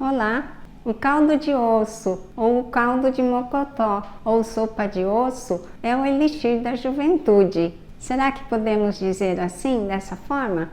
Olá! O caldo de osso, ou o caldo de mocotó, ou sopa de osso, é o elixir da juventude. Será que podemos dizer assim, dessa forma?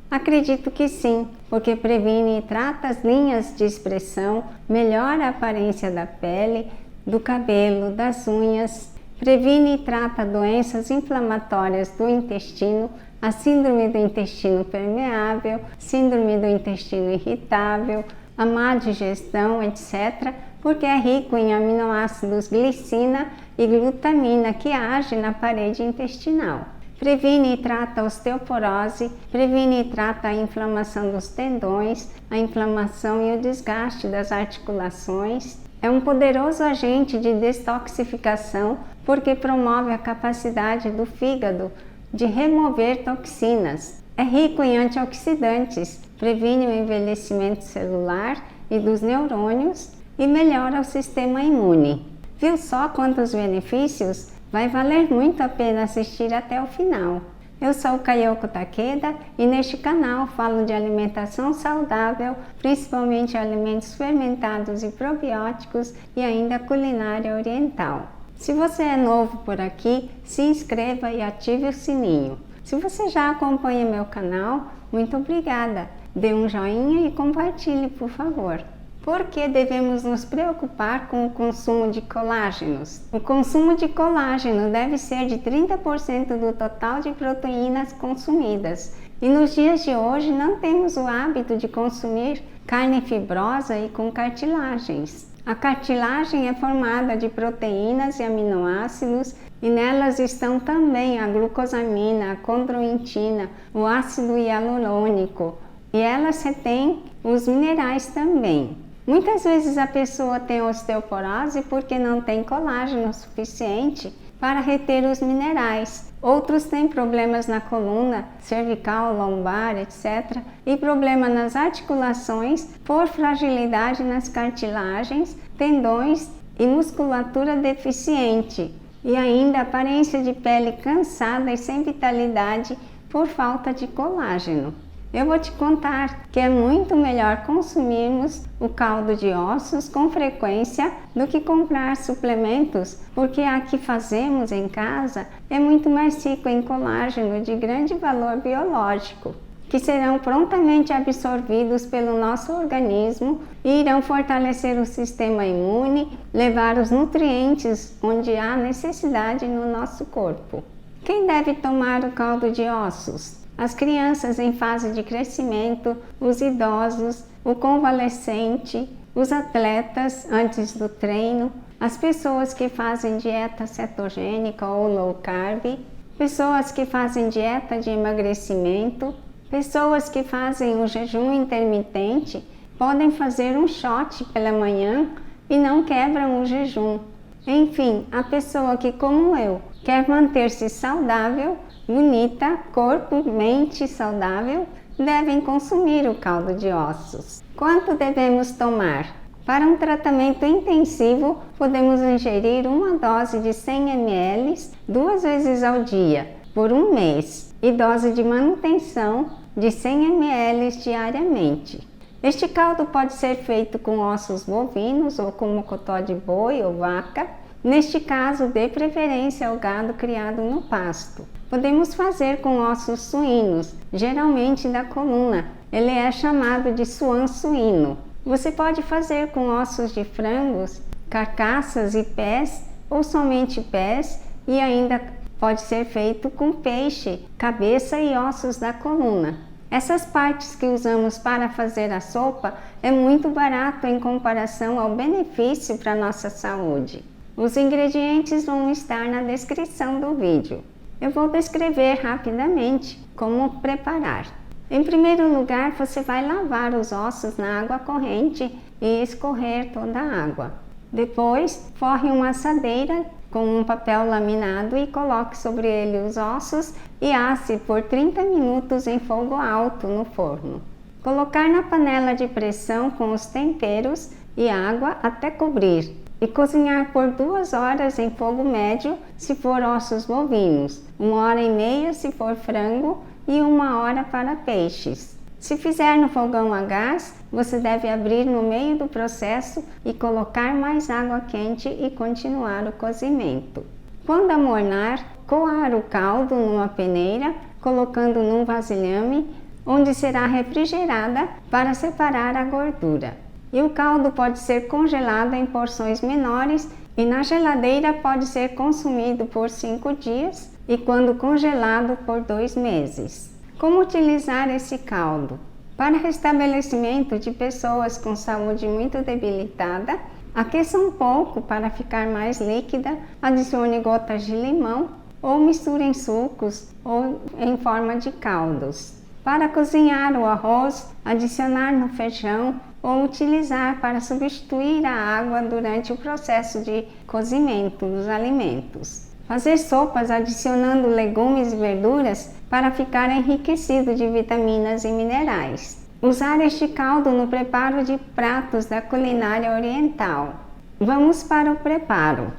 Acredito que sim, porque previne e trata as linhas de expressão, melhora a aparência da pele, do cabelo, das unhas, previne e trata doenças inflamatórias do intestino, a síndrome do intestino permeável, síndrome do intestino irritável, a má digestão, etc., porque é rico em aminoácidos glicina e glutamina que agem na parede intestinal. Previne e trata a osteoporose, previne e trata a inflamação dos tendões, a inflamação e o desgaste das articulações. É um poderoso agente de detoxificação porque promove a capacidade do fígado de remover toxinas. É rico em antioxidantes, previne o envelhecimento celular e dos neurônios e melhora o sistema imune. Viu só quantos benefícios? Vai valer muito a pena assistir até o final. Eu sou Kayoko Takeda e neste canal falo de alimentação saudável, principalmente alimentos fermentados e probióticos e ainda culinária oriental. Se você é novo por aqui, se inscreva e ative o sininho. Se você já acompanha meu canal, muito obrigada. Dê um joinha e compartilhe, por favor. Por que devemos nos preocupar com o consumo de colágenos? O consumo de colágeno deve ser de 30% do total de proteínas consumidas. E nos dias de hoje não temos o hábito de consumir carne fibrosa e com cartilagens. A cartilagem é formada de proteínas e aminoácidos e nelas estão também a glucosamina, a condroitina, o ácido hialurônico e elas retêm os minerais também. Muitas vezes a pessoa tem osteoporose porque não tem colágeno suficiente para reter os minerais. Outros têm problemas na coluna, cervical, lombar, etc. e problema nas articulações por fragilidade nas cartilagens, tendões e musculatura deficiente. E ainda aparência de pele cansada e sem vitalidade por falta de colágeno. Eu vou te contar que é muito melhor consumirmos o caldo de ossos com frequência do que comprar suplementos, porque a que fazemos em casa é muito mais rico em colágeno de grande valor biológico, que serão prontamente absorvidos pelo nosso organismo e irão fortalecer o sistema imune, levar os nutrientes onde há necessidade no nosso corpo. Quem deve tomar o caldo de ossos? As crianças em fase de crescimento, os idosos, o convalescente, os atletas antes do treino, as pessoas que fazem dieta cetogênica ou low carb, pessoas que fazem dieta de emagrecimento, pessoas que fazem o jejum intermitente, podem fazer um shot pela manhã e não quebram o jejum. Enfim, a pessoa que, como eu, quer manter-se saudável, bonita, corpo, mente saudável, devem consumir o caldo de ossos. Quanto devemos tomar? Para um tratamento intensivo, podemos ingerir uma dose de 100 ml 2 vezes ao dia, por um mês, e dose de manutenção de 100 ml diariamente. Este caldo pode ser feito com ossos bovinos ou com mocotó de boi ou vaca. Neste caso, dê preferência ao gado criado no pasto. Podemos fazer com ossos suínos, geralmente da coluna. Ele é chamado de suan suíno. Você pode fazer com ossos de frangos, carcaças e pés, ou somente pés, e ainda pode ser feito com peixe, cabeça e ossos da coluna. Essas partes que usamos para fazer a sopa é muito barato em comparação ao benefício para a nossa saúde. Os ingredientes vão estar na descrição do vídeo. Eu vou descrever rapidamente como preparar. Em primeiro lugar, você vai lavar os ossos na água corrente e escorrer toda a água. Depois, forre uma assadeira com um papel laminado e coloque sobre ele os ossos e asse por 30 minutos em fogo alto no forno. Colocar na panela de pressão com os temperos e água até cobrir. E cozinhar por 2 horas em fogo médio se for ossos bovinos, 1 hora e meia se for frango e 1 hora para peixes. Se fizer no fogão a gás, você deve abrir no meio do processo e colocar mais água quente e continuar o cozimento. Quando amornar, coar o caldo numa peneira, colocando num vasilhame, onde será refrigerada para separar a gordura. E o caldo pode ser congelado em porções menores e na geladeira pode ser consumido por 5 dias e quando congelado por 2 meses. Como utilizar esse caldo? Para restabelecimento de pessoas com saúde muito debilitada, aqueça um pouco para ficar mais líquida, adicione gotas de limão ou misture em sucos ou em forma de caldos. Para cozinhar o arroz, adicionar no feijão ou utilizar para substituir a água durante o processo de cozimento dos alimentos. Fazer sopas adicionando legumes e verduras para ficar enriquecido de vitaminas e minerais. Usar este caldo no preparo de pratos da culinária oriental. Vamos para o preparo.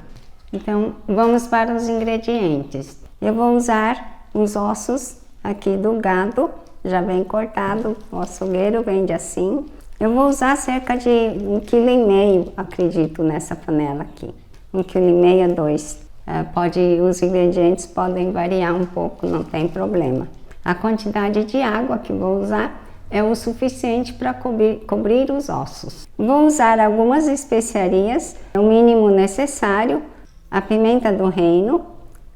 Então, vamos para os ingredientes. Eu vou usar os ossos aqui do gado, já bem cortado, o açougueiro vende assim. Eu vou usar cerca de 1,5 kg, acredito, nessa panela aqui. 1,5 kg a 2 kg. Os ingredientes podem variar um pouco, não tem problema. A quantidade de água que vou usar é o suficiente para cobrir os ossos. Vou usar algumas especiarias, o mínimo necessário, a pimenta do reino,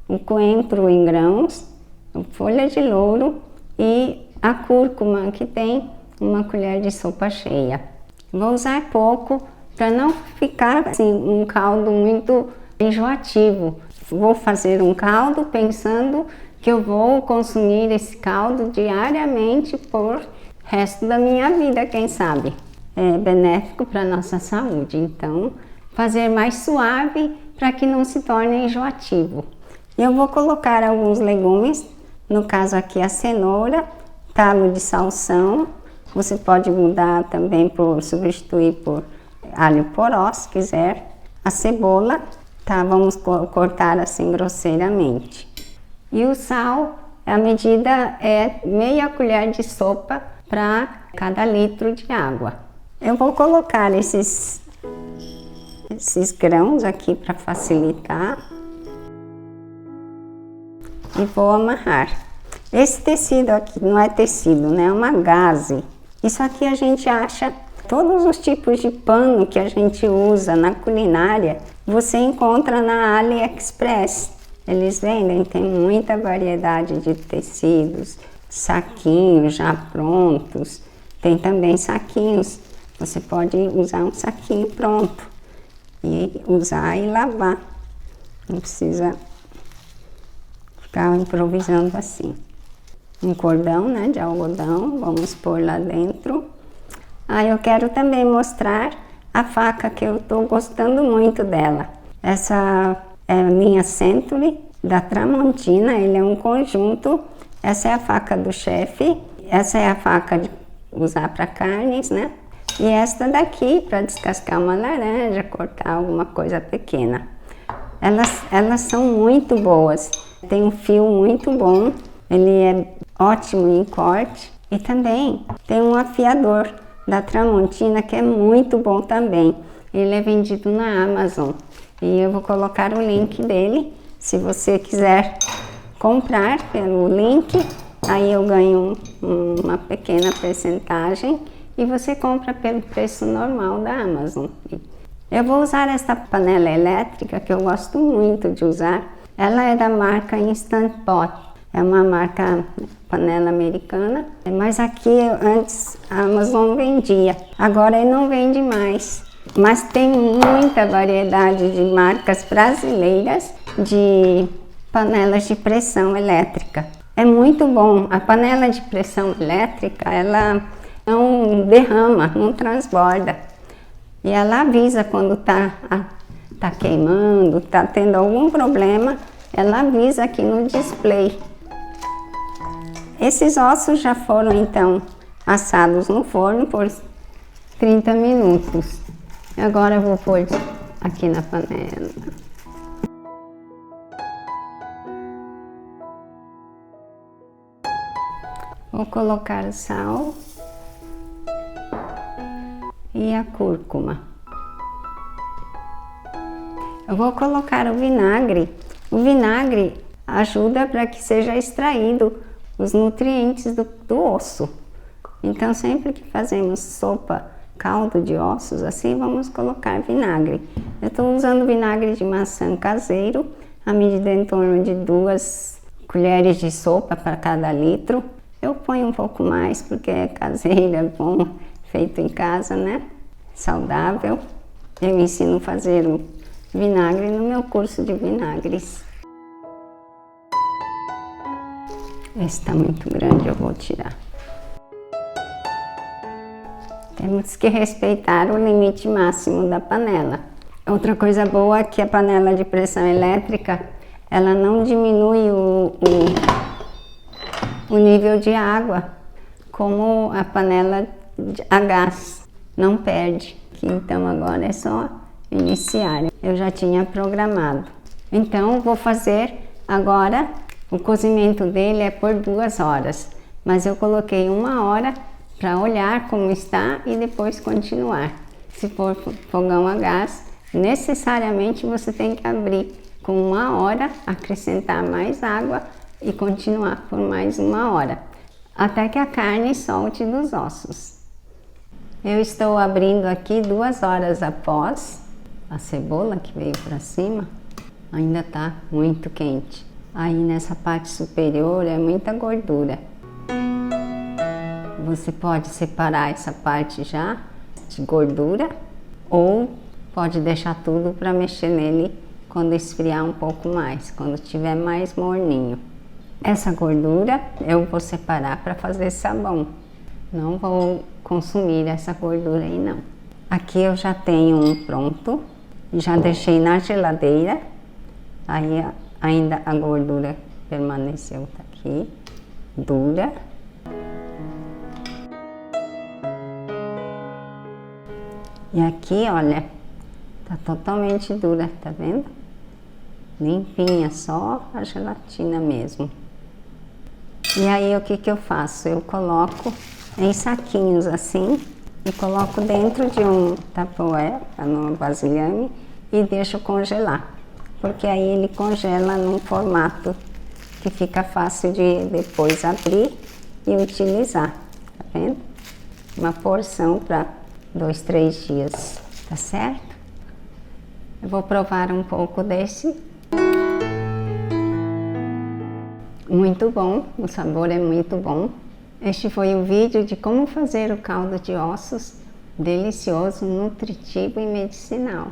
o coentro em grãos, a folha de louro e a cúrcuma, que tem 1 colher de sopa cheia. Vou usar pouco para não ficar assim, um caldo muito enjoativo. Vou fazer um caldo pensando que eu vou consumir esse caldo diariamente por resto da minha vida, quem sabe. É benéfico para a nossa saúde, então fazer mais suave para que não se torne enjoativo. Eu vou colocar alguns legumes, no caso aqui a cenoura, talo de salsão, você pode mudar também substituir por alho poró, se quiser. A cebola, tá? Vamos cortar assim grosseiramente. E o sal, a medida é meia colher de sopa para cada litro de água. Eu vou colocar esses grãos aqui para facilitar e vou amarrar. Esse tecido aqui não é tecido, né? É uma gaze. Isso aqui a gente acha, todos os tipos de pano que a gente usa na culinária, você encontra na AliExpress. Eles vendem, tem muita variedade de tecidos, saquinhos já prontos, tem também saquinhos. Você pode usar um saquinho pronto e usar e lavar. Não precisa ficar improvisando assim. Um cordão, né, de algodão, vamos pôr lá dentro. Eu quero também mostrar a faca que eu estou gostando muito dela. Essa é a linha Century da Tramontina, ele é um conjunto. Essa é a faca do chefe, essa é a faca de usar para carnes, né? E esta daqui para descascar uma laranja, cortar alguma coisa pequena. Elas são muito boas, tem um fio muito bom, ele é ótimo em corte e também tem um afiador da Tramontina que é muito bom também. Ele é vendido na Amazon e eu vou colocar o link dele. Se você quiser comprar pelo link, aí eu ganho uma pequena percentagem e você compra pelo preço normal da Amazon. Eu vou usar esta panela elétrica que eu gosto muito de usar. Ela é da marca Instant Pot. É uma marca panela americana, mas aqui antes a Amazon vendia, agora ele não vende mais. Mas tem muita variedade de marcas brasileiras de panelas de pressão elétrica. É muito bom. A panela de pressão elétrica, ela não derrama, não transborda. E ela avisa quando tá queimando, tá tendo algum problema, ela avisa aqui no display. Esses ossos já foram então assados no forno por 30 minutos. Agora eu vou pôr aqui na panela. Vou colocar o sal e a cúrcuma. Eu vou colocar o vinagre. O vinagre ajuda para que seja extraído os nutrientes do osso. Então, sempre que fazemos sopa, caldo de ossos, assim, vamos colocar vinagre. Eu estou usando vinagre de maçã caseiro, a medida em torno de 2 colheres de sopa para cada litro. Eu ponho um pouco mais porque é caseiro, é bom, feito em casa, né? Saudável. Eu ensino a fazer o vinagre no meu curso de vinagres. Esse está muito grande, eu vou tirar. Temos que respeitar o limite máximo da panela. Outra coisa boa é que a panela de pressão elétrica, ela não diminui o nível de água, como a panela a gás, não perde. Então agora é só iniciar. Eu já tinha programado. Então vou fazer agora, o cozimento dele é por 2 horas, mas eu coloquei 1 hora para olhar como está e depois continuar. Se for fogão a gás, necessariamente você tem que abrir com 1 hora, acrescentar mais água e continuar por mais 1 hora, até que a carne solte dos ossos. Eu estou abrindo aqui 2 horas após a cebola que veio para cima, ainda está muito quente. Aí nessa parte superior é muita gordura. Você pode separar essa parte já de gordura ou pode deixar tudo para mexer nele quando esfriar um pouco mais, quando tiver mais morninho. Essa gordura eu vou separar para fazer sabão. Não vou consumir essa gordura aí não. Aqui eu já tenho um pronto, já deixei na geladeira. Aí ainda a gordura permaneceu, tá aqui, dura. E aqui, olha, tá totalmente dura, tá vendo? Limpinha, só a gelatina mesmo. E aí o que que eu faço? Eu coloco em saquinhos assim e coloco dentro de um tupperware, no vasilhame, e deixo congelar. Porque aí ele congela num formato que fica fácil de depois abrir e utilizar, tá vendo? Uma porção para 2, 3 dias, tá certo? Eu vou provar um pouco desse. Muito bom, o sabor é muito bom. Este foi o vídeo de como fazer o caldo de ossos, delicioso, nutritivo e medicinal.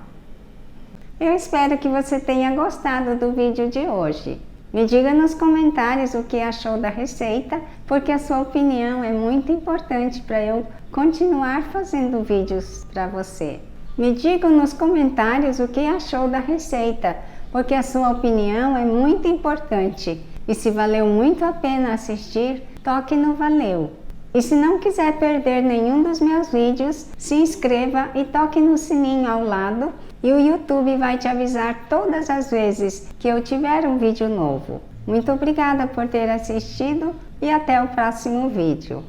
Eu espero que você tenha gostado do vídeo de hoje. Me diga nos comentários o que achou da receita, porque a sua opinião é muito importante para eu continuar fazendo vídeos para você. Me diga nos comentários o que achou da receita, porque a sua opinião é muito importante. E se valeu muito a pena assistir, toque no valeu. E se não quiser perder nenhum dos meus vídeos, se inscreva e toque no sininho ao lado e o YouTube vai te avisar todas as vezes que eu tiver um vídeo novo. Muito obrigada por ter assistido e até o próximo vídeo.